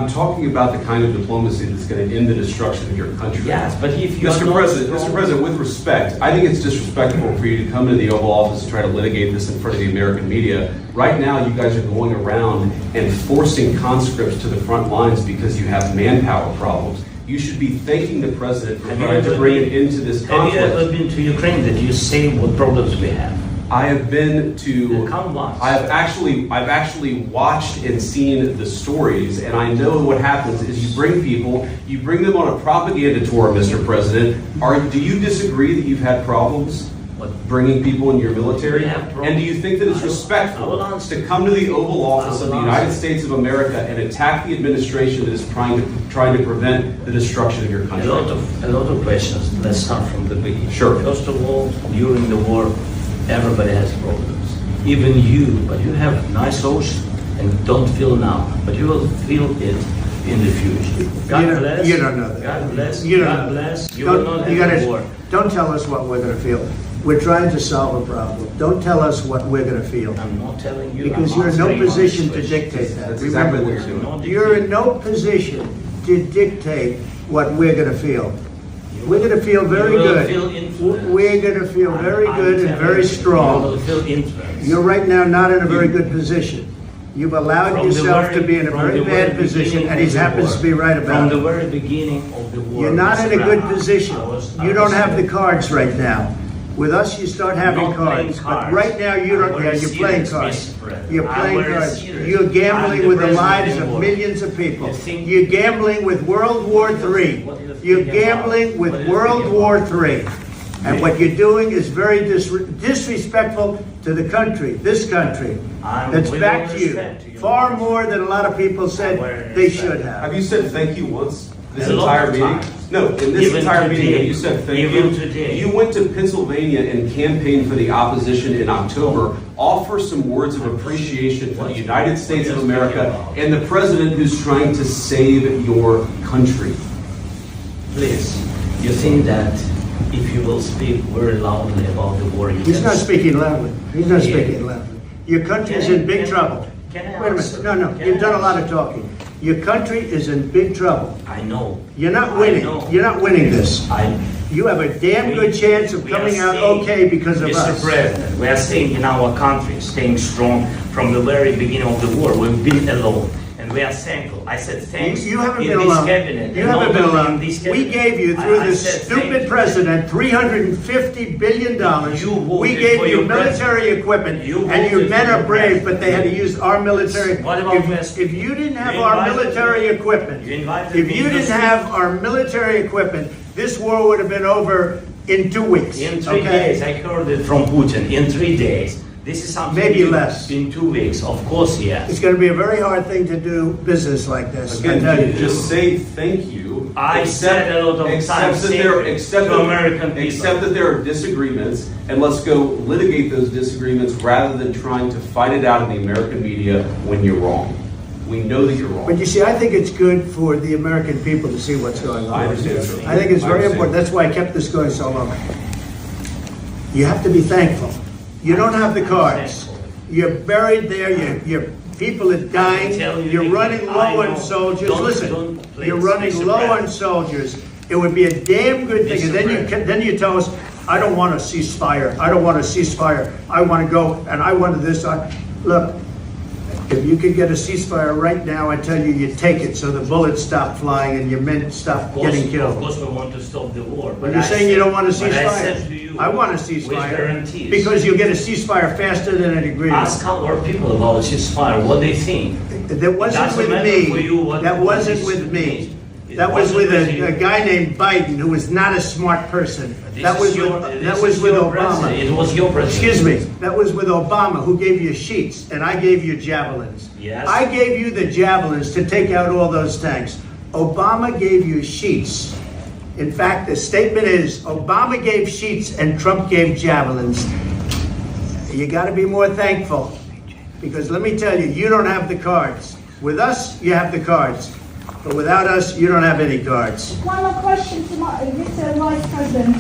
talking about the kind of diplomacy that's going to end the destruction of your country. Yes, but if you Mr. President, with respect, I think it's disrespectful for you to come into the Oval Office and try to litigate this in front of the American media. Right now, you guys are going around and forcing conscripts to the front lines because you have manpower problems. You should be thanking the president for trying to bring it into this conflict. Have you ever been to Ukraine? Did you say what problems we have? I have been to. I've actually watched and seen the stories, and I know what happens is you bring them on a propaganda tour, Mr. President. Do you disagree that you've had problems bringing people into your military? And do you think that it's respectful to come to the Oval Office of the United States of America and attack the administration that is trying to prevent the destruction of your country? A lot of questions. Let's start from the beginning. Sure. First of all, during the war, everybody has problems. Even you, but you have nice ocean and don't feel now, but you will feel it in the future. God bless. You don't know that. God bless. You God bless. You will not have a war. Don't tell us what we're going to feel. We're trying to solve a problem. Don't tell us what we're going to feel. I'm not telling you. Because you're in no position to dictate that. That's exactly what you're doing. You're in no position to dictate what we're going to feel. We're going to feel very good. We're going to feel very good and very strong. You will feel influence. You're right now not in a very good position. You've allowed yourself to be in a very bad position, and he happens to be right about it. From the very beginning of the war. You're not in a good position. You don't have the cards right now. With us, you start having cards. But right now, you don't. Yeah, you're playing cards. You're playing cards. You're gambling with the lives of millions of people. You're gambling with World War III. You're gambling with World War III. And what you're doing is very disrespectful to the country, this country, that's back to you. Far more than a lot of people said they should have. Have you said thank you once this entire meeting? No, in this entire meeting, you said thank you. You went to Pennsylvania and campaigned for the opposition in October. Offer some words of appreciation for the United States of America and the president who's trying to save your country. Please, you think that if you will speak very loudly about the war, he's not speaking loudly. He's not speaking loudly. Your country is in big trouble. Wait a minute. No. You've done a lot of talking. Your country is in big trouble. I know. You're not winning. You're not winning this. You have a damn good chance of coming out okay because of us. Mr. President, we are staying in our country, staying strong from the very beginning of the war. We've been alone. And we are thankful. I said thanks. You haven't been alone. You haven't been alone. We gave you, through this stupid president, $350 billion. We gave you military equipment, and your men are brave, but they had to use our military. If you didn't have our military equipment, this war would have been over in 2 weeks. In 3 days. I heard it from Putin. In 3 days. This is something maybe less. In 2 weeks, of course, yes. It's going to be a very hard thing to do business like this. Again, just say thank you. I said a lot of times to American people. Accept that there are disagreements, and let's go litigate those disagreements rather than trying to fight it out in the American media when you're wrong. We know that you're wrong. But you see, I think it's good for the American people to see what's going on. I understand. I think it's very important. That's why I kept this going so long. You have to be thankful. You don't have the cards. You're buried there. Your people are dying. You're running low on soldiers. Listen, you're running low on soldiers. It would be a damn good thing. And then you tell us, I don't want a ceasefire. I don't want a ceasefire. I want to go and I want this. Look, if you could get a ceasefire right now, I tell you, you take it so the bullets stop flying and your men stop getting killed. Of course, we want to stop the war. But you're saying you don't want a ceasefire. I want a ceasefire because you'll get a ceasefire faster than an agreement. Ask our people about ceasefire, what they think. That wasn't with me. That wasn't with me. That was with a guy named Biden, who was not a smart person. That was with Obama. It was your president. Excuse me. That was with Obama, who gave you sheets, and I gave you javelins. Yes. I gave you the javelins to take out all those tanks. Obama gave you sheets. In fact, the statement is, Obama gave sheets and Trump gave javelins. You got to be more thankful, because let me tell you, you don't have the cards. With us, you have the cards. But without us, you don't have any cards. One more question to Mr. Vice President.